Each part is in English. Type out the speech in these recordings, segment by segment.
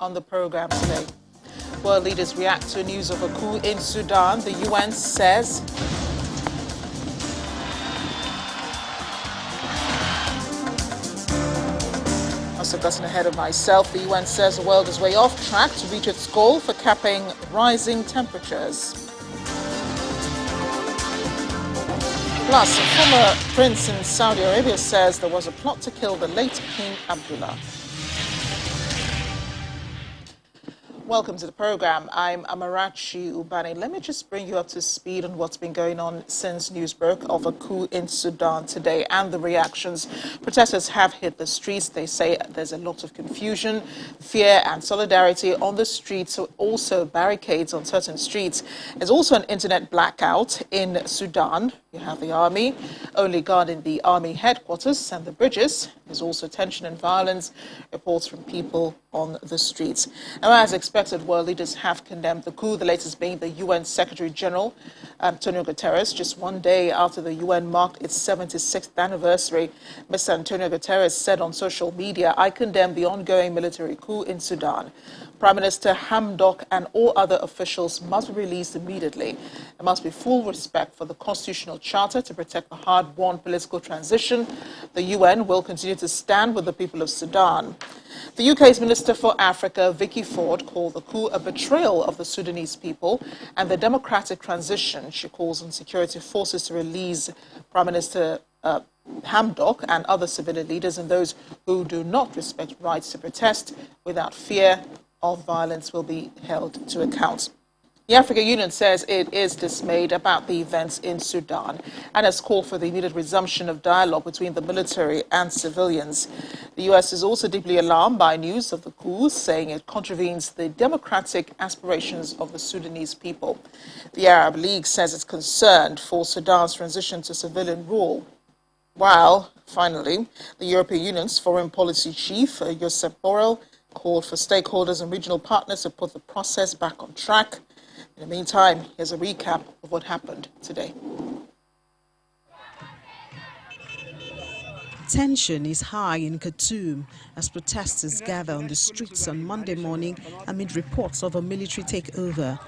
on the program today. World leaders react to news of a coup in Sudan. The UN says I must have gotten ahead of myself. The UN says the world is way off track to reach its goal for capping rising temperatures. Plus, a former prince in Saudi Arabia says there was a plot to kill the late King Abdullah. Welcome to the program. I'm Amarachi Ubani. Let me just bring you up to speed on what's been going on since news broke of a coup in Sudan today and the reactions. Protesters have hit the streets. They say there's a lot of confusion, fear and solidarity on the streets, so also barricades on certain streets. There's also an internet blackout in Sudan. You have the army only guarding the army headquarters and the bridges. There's also tension and violence, reports from people on the streets. Now, as expected, world leaders have condemned the coup, the latest being the UN Secretary General, Antonio Guterres. Just one day after the UN marked its 76th anniversary, Mr. Antonio Guterres said on social media, "I condemn the ongoing military coup in Sudan. Prime Minister Hamdok and all other officials must be released immediately. There must be full respect for the Constitutional Charter to protect the hard-won political transition. The UN will continue to stand with the people of Sudan." The UK's Minister for Africa, Vicky Ford, called the coup a betrayal of the Sudanese people and the democratic transition. She calls on security forces to release Prime Minister Hamdok and other civilian leaders, and those who do not respect rights to protest without fear of violence will be held to account. The African Union says it is dismayed about the events in Sudan and has called for the immediate resumption of dialogue between the military and civilians. The US is also deeply alarmed by news of the coup, saying it contravenes the democratic aspirations of the Sudanese people. The Arab League says it's concerned for Sudan's transition to civilian rule. While, finally, the European Union's foreign policy chief, Josep Borrell, called for stakeholders and regional partners to put the process back on track. In the meantime, here's a recap of what happened today. Tension is high in Khartoum as protesters gather on the streets on Monday morning amid reports of a military takeover.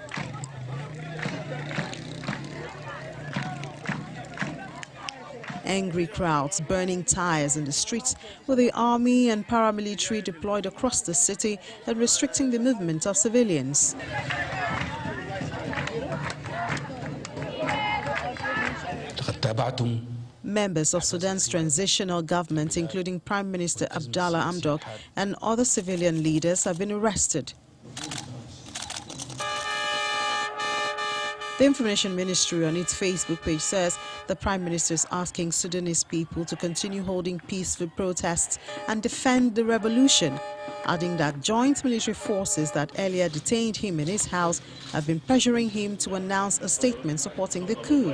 Angry crowds burning tires in the streets, with the army and paramilitary deployed across the city and restricting the movement of civilians. Members of Sudan's transitional government, including Prime Minister Abdallah Hamdok and other civilian leaders, have been arrested. The Information Ministry on its Facebook page says the Prime Minister is asking Sudanese people to continue holding peaceful protests and defend the revolution, adding that joint military forces that earlier detained him in his house have been pressuring him to announce a statement supporting the coup.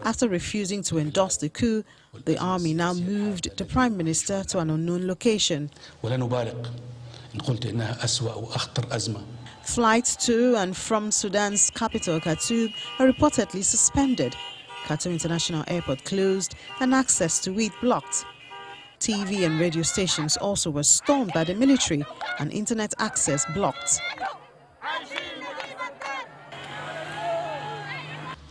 After refusing to endorse the coup, the army now moved the Prime Minister to an unknown location. Flights to and from Sudan's capital, Khartoum, are reportedly suspended. Khartoum International Airport closed and access to it blocked. TV and radio stations also were stormed by the military and internet access blocked.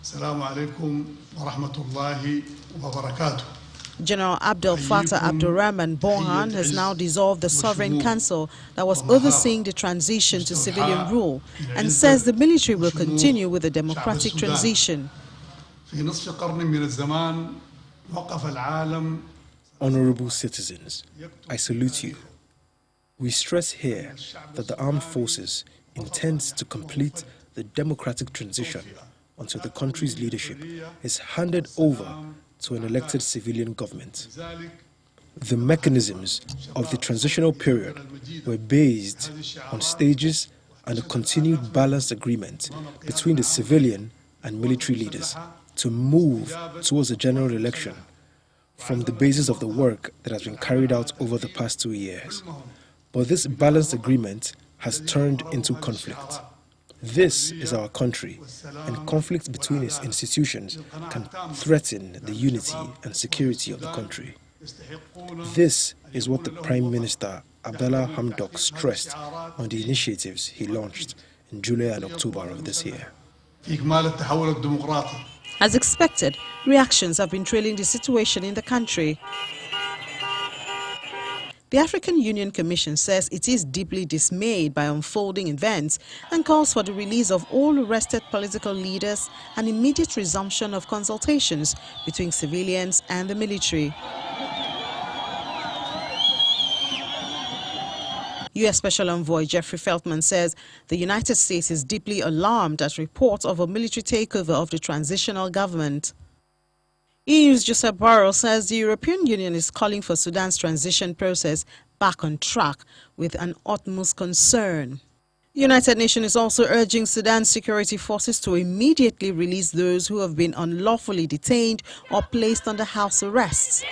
Assalamu alaikum wa rahmatullahi wa barakatuh. General Abdel Fattah Abdurrahman Burhan has now dissolved the Sovereign Council that was overseeing the transition to civilian rule and says the military will continue with the democratic transition. Honorable citizens, I salute you. We stress here that the armed forces intend to complete the democratic transition until the country's leadership is handed over to an elected civilian government. The mechanisms of the transitional period were based on stages and a continued balanced agreement between the civilian and military leaders to move towards a general election from the basis of the work that has been carried out over the past 2 years. But this balanced agreement has turned into conflict. This is our country, and conflict between its institutions can threaten the unity and security of the country. This is what the Prime Minister Abdallah Hamdok stressed on the initiatives he launched in July and October of this year. As expected, reactions have been trailing the situation in the country. The African Union Commission says it is deeply dismayed by unfolding events and calls for the release of all arrested political leaders and immediate resumption of consultations between civilians and the military. U.S. Special Envoy Jeffrey Feltman says the United States is deeply alarmed at reports of a military takeover of the transitional government. EU's Josep Borrell says the European Union is calling for Sudan's transition process back on track with an utmost concern. The United Nations is also urging Sudan's security forces to immediately release those who have been unlawfully detained or placed under house arrest.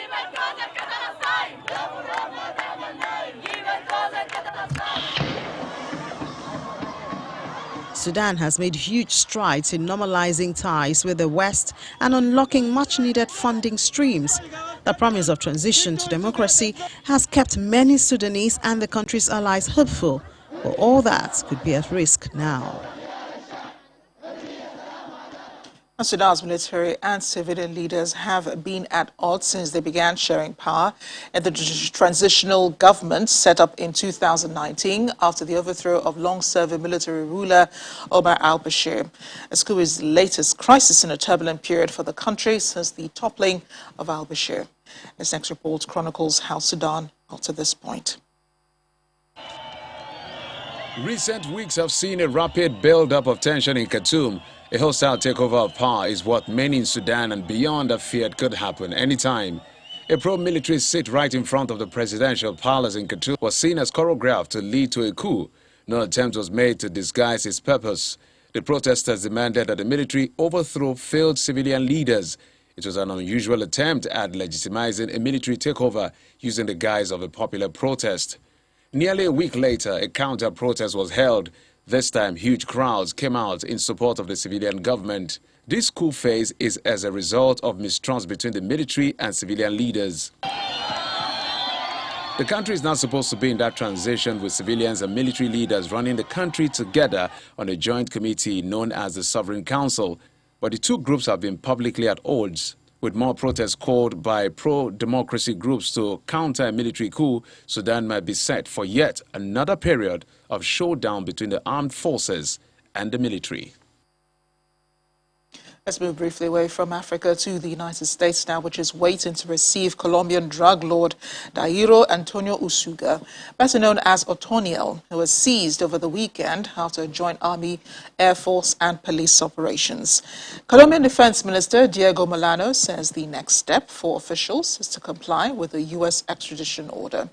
Sudan has made huge strides in normalizing ties with the West and unlocking much-needed funding streams. The promise of transition to democracy has kept many Sudanese and the country's allies hopeful, but all that could be at risk now. Sudan's military and civilian leaders have been at odds since they began sharing power in the transitional government set up in 2019 after the overthrow of long-serving military ruler Omar al-Bashir. This coup is the latest crisis in a turbulent period for the country since the toppling of al-Bashir. This next report chronicles how Sudan got to this point. Recent weeks have seen a rapid build-up of tension in Khartoum. A hostile takeover of power is what many in Sudan and beyond have feared could happen anytime. A pro-military sit right in front of the presidential palace in Khartoum was seen as choreographed to lead to a coup. No attempt was made to disguise its purpose. The protesters demanded that the military overthrow failed civilian leaders. It was an unusual attempt at legitimizing a military takeover using the guise of a popular protest. Nearly a week later, a counter-protest was held. This time, huge crowds came out in support of the civilian government. This coup phase is as a result of mistrust between the military and civilian leaders. The country is not supposed to be in that transition with civilians and military leaders running the country together on a joint committee known as the Sovereign Council. But the two groups have been publicly at odds. With more protests called by pro-democracy groups to counter a military coup, Sudan might be set for yet another period of showdown between the armed forces and the military. Let's move briefly away from Africa to the United States now, which is waiting to receive Colombian drug lord Dairo Antonio Usuga, better known as Otoniel, who was seized over the weekend after joint army, air force and police operations. Colombian Defense Minister Diego Molano says the next step for officials is to comply with the U.S. extradition order.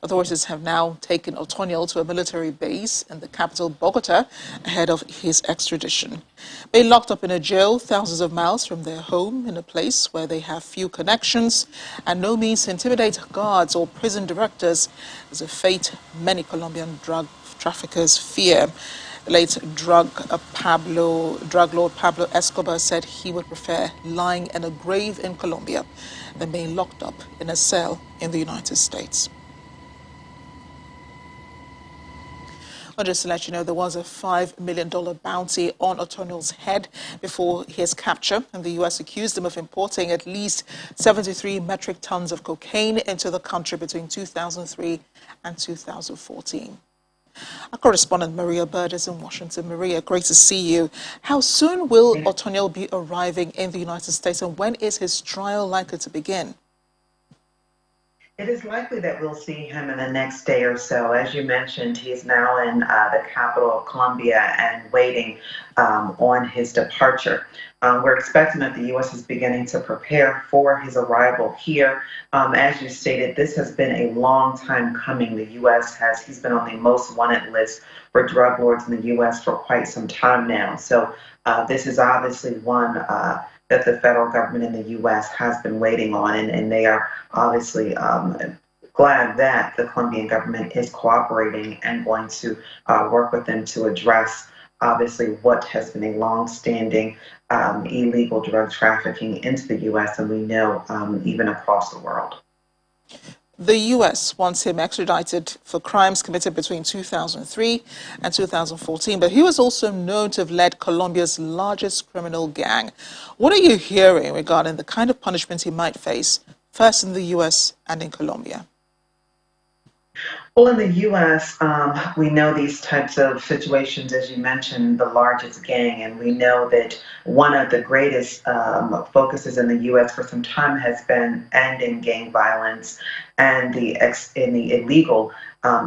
Authorities have now taken Otoniel to a military base in the capital, Bogota, ahead of his extradition. Being locked up in a jail thousands of miles from their home in a place where they have few connections and no means to intimidate guards or prison directors is a fate many Colombian drug traffickers fear. The late drug lord Pablo Escobar said he would prefer lying in a grave in Colombia than being locked up in a cell in the United States. Just to let you know, there was a $5 million bounty on Otoniel's head before his capture, and the U.S. accused him of importing at least 73 metric tons of cocaine into the country between 2003 and 2014. Our correspondent Maria Bird is in Washington. Maria, great to see you. How soon will Otoniel be arriving in the United States, and when is his trial likely to begin? It is likely that we'll see him in the next day or so. As you mentioned, he's now in the capital of Colombia and waiting on his departure. We're expecting that the U.S. is beginning to prepare for his arrival here. As you stated, this has been a long time coming. The U.S. he's been on the most wanted list for drug lords in the U.S. for quite some time now. So this is obviously one that the federal government in the U.S. has been waiting on, and they are obviously glad that the Colombian government is cooperating and going to work with them to address, obviously, what has been a long-standing illegal drug trafficking into the U.S. and we know even across the world. The U.S. wants him extradited for crimes committed between 2003 and 2014, but he was also known to have led Colombia's largest criminal gang. What are you hearing regarding the kind of punishment he might face, first in the U.S. and in Colombia? Well, in the U.S., we know these types of situations, as you mentioned, the largest gang, and we know that one of the greatest focuses in the U.S. for some time has been ending gang violence and the illegal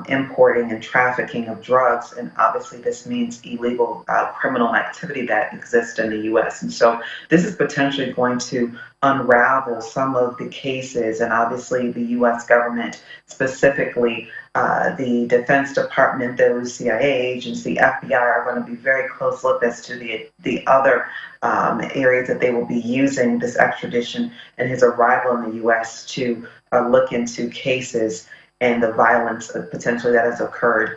importing and trafficking of drugs, and obviously this means illegal criminal activity that exists in the U.S. And so this is potentially going to unravel some of the cases, and obviously the U.S. government, specifically the Defense Department, those CIA agents, the FBI are going to be very close look as to the other areas that they will be using this extradition and his arrival in the U.S. to look into cases and the violence potentially that has occurred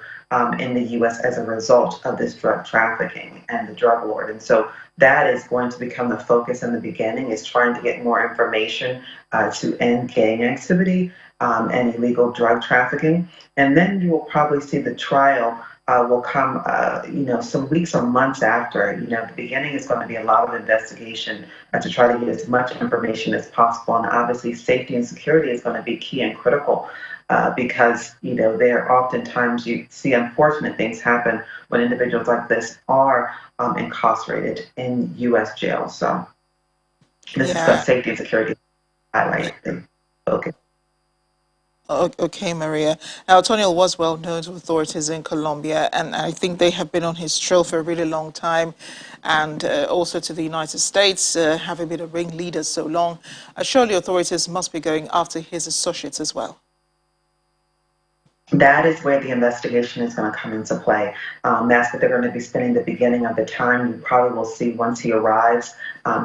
in the U.S. as a result of this drug trafficking and the drug lord. And so that is going to become the focus in the beginning, is trying to get more information to end gang activity and illegal drug trafficking. And then you will probably see the trial will come, some weeks or months after. The beginning is going to be a lot of investigation to try to get as much information as possible. And obviously safety and security is going to be key and critical because, there oftentimes you see unfortunate things happen when individuals like this are incarcerated in U.S. jails. So this is the safety and security highlight the focus. Okay, Maria. Now, Antonio was well known to authorities in Colombia, and I think they have been on his trail for a really long time, and also to the United States, having been a ringleader so long. Surely authorities must be going after his associates as well. That is where the investigation is going to come into play. That's what they're going to be spending the beginning of the time. You probably will see once he arrives,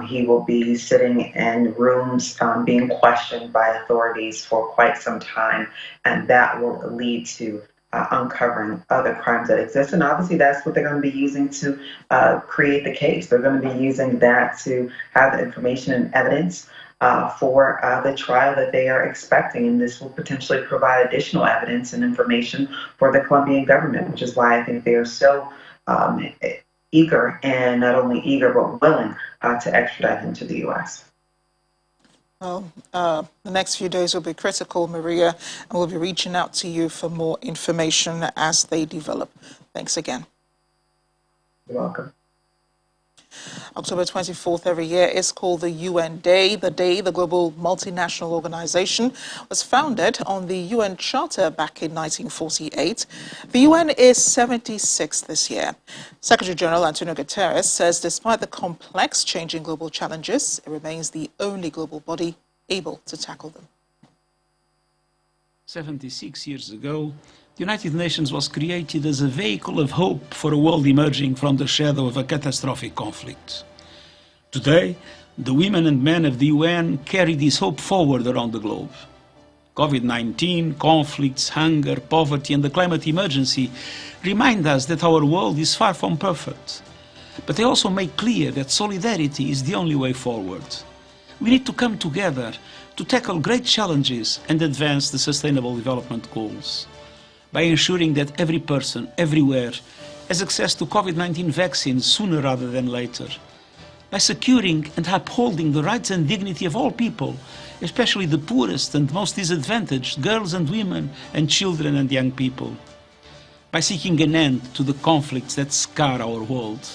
he will be sitting in rooms being questioned by authorities for quite some time, and that will lead to uncovering other crimes that exist. And obviously that's what they're going to be using to create the case. They're going to be using that to have the information and evidence for the trial that they are expecting, and this will potentially provide additional evidence and information for the Colombian government, which is why I think they are so eager, and not only eager but willing to extradite him to the U.S. Well, the next few days will be critical, Maria, and we'll be reaching out to you for more information as they develop. Thanks again. You're welcome. October 24th every year is called the UN Day. The global multinational organization, was founded on the UN Charter back in 1948. The UN is 76 this year. Secretary General Antonio Guterres says despite the complex changing global challenges, it remains the only global body able to tackle them. 76 years ago, the United Nations was created as a vehicle of hope for a world emerging from the shadow of a catastrophic conflict. Today, the women and men of the UN carry this hope forward around the globe. COVID-19, conflicts, hunger, poverty, and the climate emergency remind us that our world is far from perfect. But they also make clear that solidarity is the only way forward. We need to come together to tackle great challenges and advance the Sustainable Development Goals. By ensuring that every person, everywhere, has access to COVID-19 vaccines sooner rather than later. By securing and upholding the rights and dignity of all people, especially the poorest and most disadvantaged, girls and women and children and young people. By seeking an end to the conflicts that scar our world.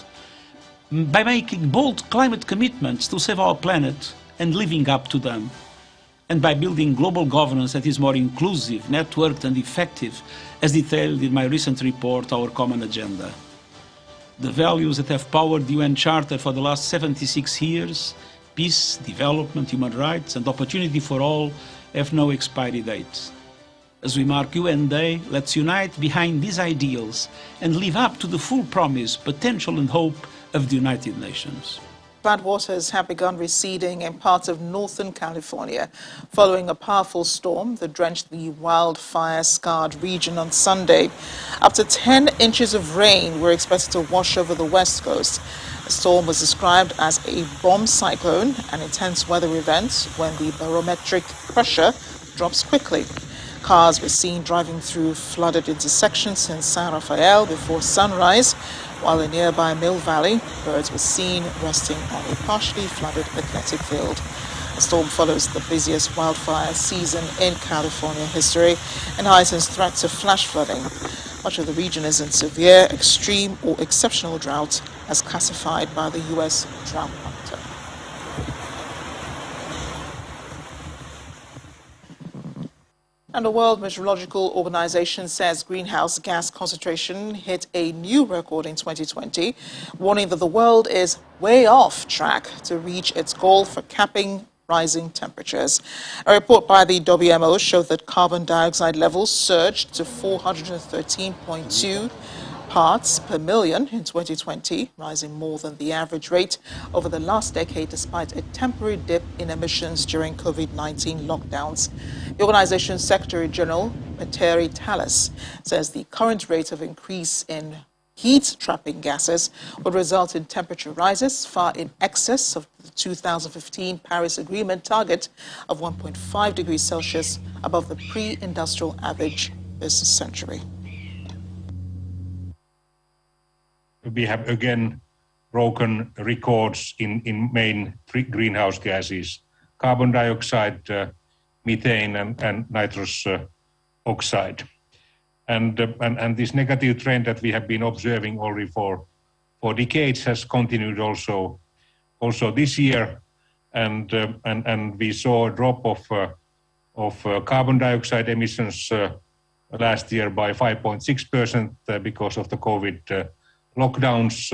By making bold climate commitments to save our planet and living up to them. And by building global governance that is more inclusive, networked and effective, as detailed in my recent report, Our Common Agenda. The values that have powered the UN Charter for the last 76 years, peace, development, human rights and opportunity for all, have no expiry date. As we mark UN Day, let's unite behind these ideals and live up to the full promise, potential and hope of the United Nations. Floodwaters have begun receding in parts of northern California following a powerful storm that drenched the wildfire-scarred region on Sunday. Up to 10 inches of rain were expected to wash over the west coast. The storm was described as a bomb cyclone, an intense weather event when the barometric pressure drops quickly. Cars were seen driving through flooded intersections in San Rafael before sunrise, while in nearby Mill Valley, birds were seen resting on a partially flooded athletic field. The storm follows the busiest wildfire season in California history and heightens threat to flash flooding. Much of the region is in severe, extreme, or exceptional drought, as classified by the U.S. Drought Monitor. And the World Meteorological Organization says greenhouse gas concentration hit a new record in 2020, warning that the world is way off track to reach its goal for capping rising temperatures. A report by the WMO showed that carbon dioxide levels surged to 413.2 parts per million in 2020, rising more than the average rate over the last decade despite a temporary dip in emissions during COVID-19 lockdowns. The organization's Secretary General, Petteri Talas, says the current rate of increase in heat-trapping gases would result in temperature rises far in excess of the 2015 Paris Agreement target of 1.5 degrees Celsius above the pre-industrial average this century. We have again broken records in main greenhouse gases: carbon dioxide, methane, and nitrous oxide. And this negative trend that we have been observing already for decades has continued also this year, and we saw a drop of carbon dioxide emissions last year by 5.6% because of the COVID lockdowns.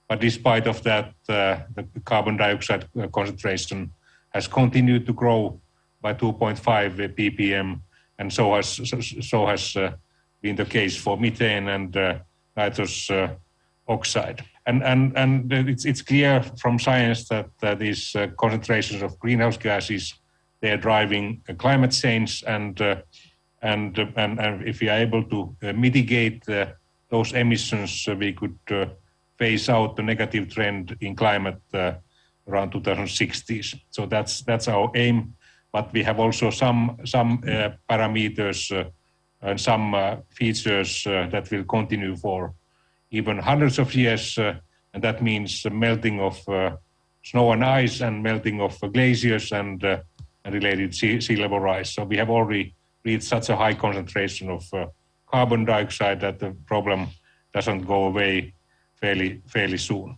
But despite of that, the carbon dioxide concentration has continued to grow by 2.5 ppm, and so has been the case for methane and nitrous oxide. And it's clear from science that these concentrations of greenhouse gases, they are driving climate change, and if we are able to mitigate those emissions, we could phase out the negative trend in climate around 2060s. So that's our aim. But we have also some parameters and some features that will continue for even hundreds of years, and that means melting of snow and ice and melting of glaciers and related sea level rise. So we have already reached such a high concentration of carbon dioxide that the problem doesn't go away fairly soon.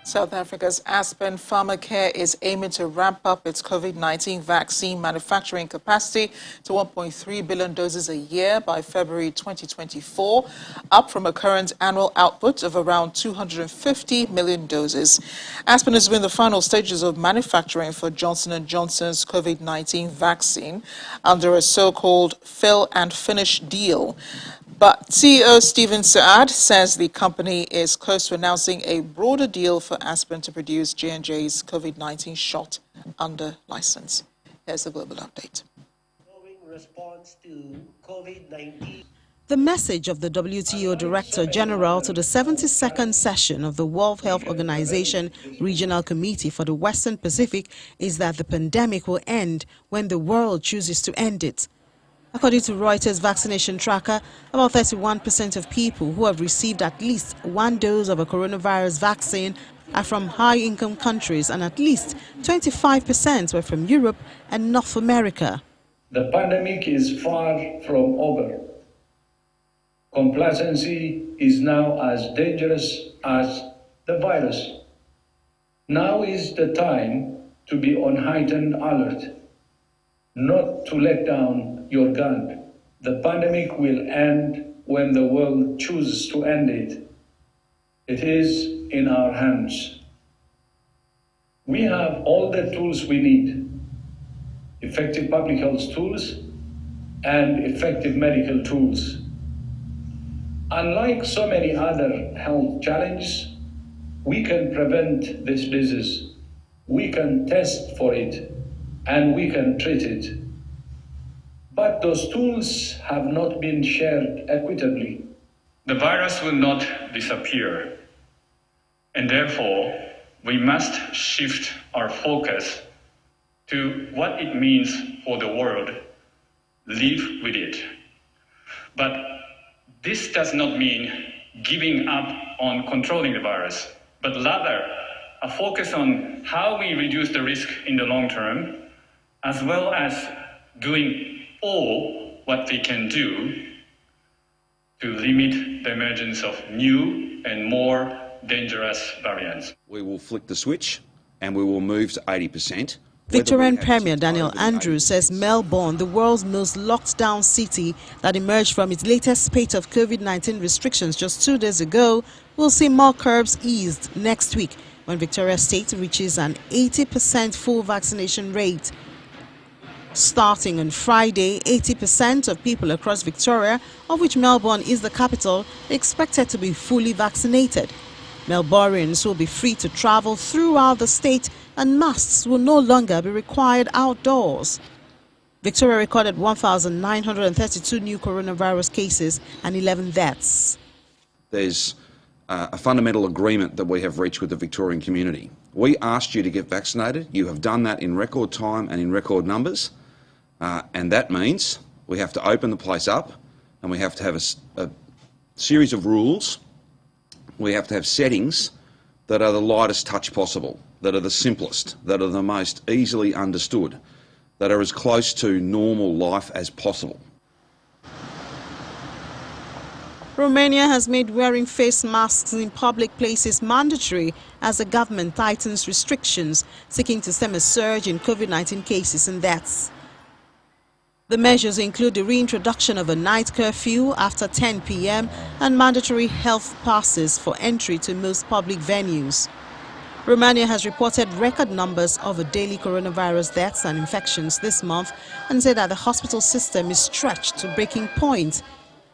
South Africa's Aspen Pharmacare is aiming to ramp up its COVID-19 vaccine manufacturing capacity to 1.3 billion doses a year by February 2024, up from a current annual output of around 250 million doses. Aspen is in the final stages of manufacturing for Johnson & Johnson's COVID-19 vaccine under a so-called fill and finish deal. But CEO Stephen Saad says the company is close to announcing a broader deal for Aspen to produce J&J's COVID-19 shot under license. Here's the global update. Response to COVID-19. The message of the WTO Director General to the 72nd session of the World Health Organization Regional Committee for the Western Pacific is that the pandemic will end when the world chooses to end it. According to Reuters vaccination tracker, about 31% of people who have received at least one dose of a coronavirus vaccine are from high-income countries, and at least 25% were from Europe and North America. The pandemic is far from over. Complacency is now as dangerous as the virus. Now is the time to be on heightened alert, not to let down your guard. The pandemic will end when the world chooses to end it. It is in our hands. We have all the tools we need: effective public health tools and effective medical tools. Unlike so many other health challenges, we can prevent this disease, we can test for it, and we can treat it. But those tools have not been shared equitably. The virus will not disappear, and therefore we must shift our focus to what it means for the world. Live with it. But this does not mean giving up on controlling the virus, but rather a focus on how we reduce the risk in the long term, as well as doing all what we can do to limit the emergence of new and more dangerous variants. We will flick the switch and we will move to 80%. Victorian Premier Daniel Andrews says Melbourne, the world's most locked down city that emerged from its latest spate of COVID-19 restrictions just 2 days ago, will see more curbs eased next week when Victoria State reaches an 80% full vaccination rate. Starting on Friday, 80% of people across Victoria, of which Melbourne is the capital, are expected to be fully vaccinated. Melbournians will be free to travel throughout the state and masks will no longer be required outdoors. Victoria recorded 1,932 new coronavirus cases and 11 deaths. There's a fundamental agreement that we have reached with the Victorian community. We asked you to get vaccinated. You have done that in record time and in record numbers. And that means we have to open the place up and we have to have a series of rules. We have to have settings that are the lightest touch possible, that are the simplest, that are the most easily understood, that are as close to normal life as possible. Romania has made wearing face masks in public places mandatory as the government tightens restrictions, seeking to stem a surge in COVID-19 cases and deaths. The measures include the reintroduction of a night curfew after 10 p.m. and mandatory health passes for entry to most public venues. Romania has reported record numbers of daily coronavirus deaths and infections this month and said that the hospital system is stretched to breaking point.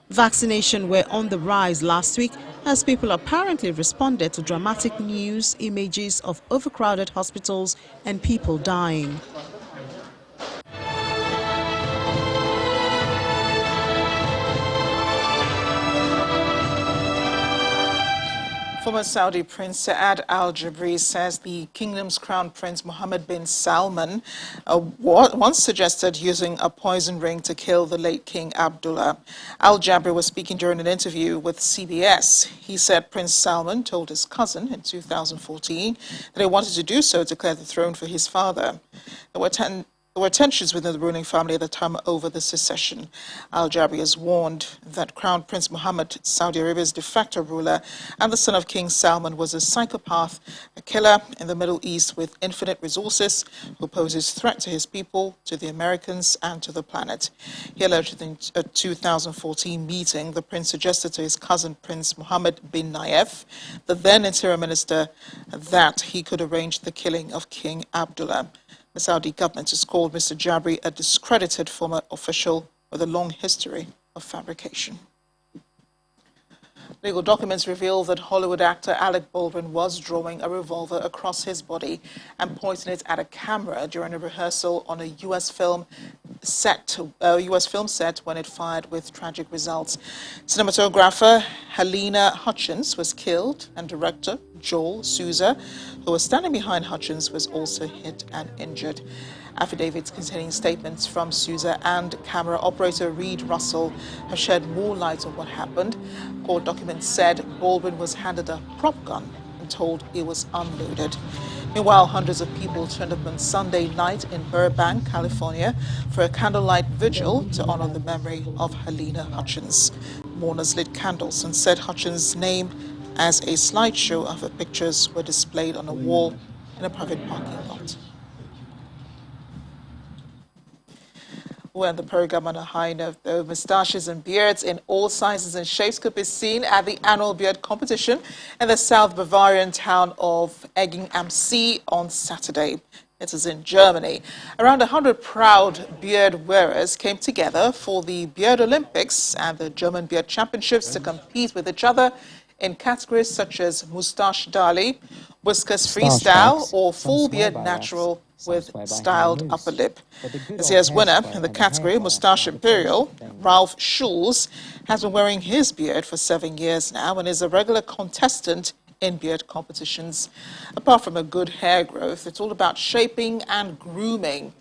Vaccination were on the rise last week as people apparently responded to dramatic news images of overcrowded hospitals and people dying. Former Saudi Prince Saad Al Jaber says the kingdom's crown prince Mohammed bin Salman once suggested using a poison ring to kill the late King Abdullah. Al Jaber was speaking during an interview with CBS. He said Prince Salman told his cousin in 2014 that he wanted to do so to clear the throne for his father. There were tensions within the ruling family at the time over the succession. Al Jaber has warned that Crown Prince Mohammed, Saudi Arabia's de facto ruler and the son of King Salman, was a psychopath, a killer in the Middle East with infinite resources who poses threat to his people, to the Americans and to the planet. He alleged in a 2014 meeting the prince suggested to his cousin Prince Mohammed bin Nayef, the then interior minister, that he could arrange the killing of King Abdullah. The Saudi government has called Mr. Jaber a discredited former official with a long history of fabrication. Legal documents reveal that Hollywood actor Alec Baldwin was drawing a revolver across his body and pointing it at a camera during a rehearsal on a U.S. film set when it fired with tragic results. Cinematographer Helena Hutchins was killed, and director Joel Souza, who was standing behind Hutchins, was also hit and injured. Affidavits containing statements from Souza and camera operator Reed Russell have shed more light on what happened. Court documents said Baldwin was handed a prop gun and told it was unloaded. Meanwhile, hundreds of people turned up on Sunday night in Burbank, California, for a candlelight vigil to honor the memory of Helena Hutchins. Mourners lit candles and said Hutchins' name as a slideshow of her pictures were displayed on a wall in a private parking lot. We're in the program on a high note, though. Moustaches and beards in all sizes and shapes could be seen at the annual beard competition in the South Bavarian town of Egging am See on Saturday. It is in Germany. Around 100 proud beard wearers came together for the Beard Olympics and the German Beard Championships to compete with each other in categories such as Moustache Dali, Whiskers Freestyle, or Full Beard Natural with styled upper lip. This year's winner in the category Moustache Imperial, Ralph Schulz, has been wearing his beard for 7 years now and is a regular contestant in beard competitions. Apart from a good hair growth, it's all about shaping and grooming.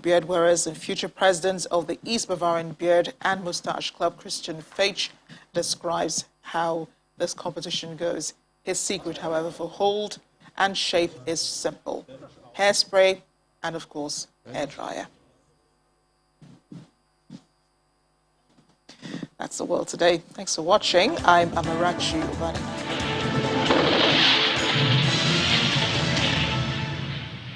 Beard wearers and future presidents of the East Bavarian Beard and Moustache Club, Christian Feitsch, describes how this competition goes. His secret, however, for hold and shape is simple: hairspray and, of course, hairdryer. That's the world today. Thanks for watching. I'm Amarachi Ubani.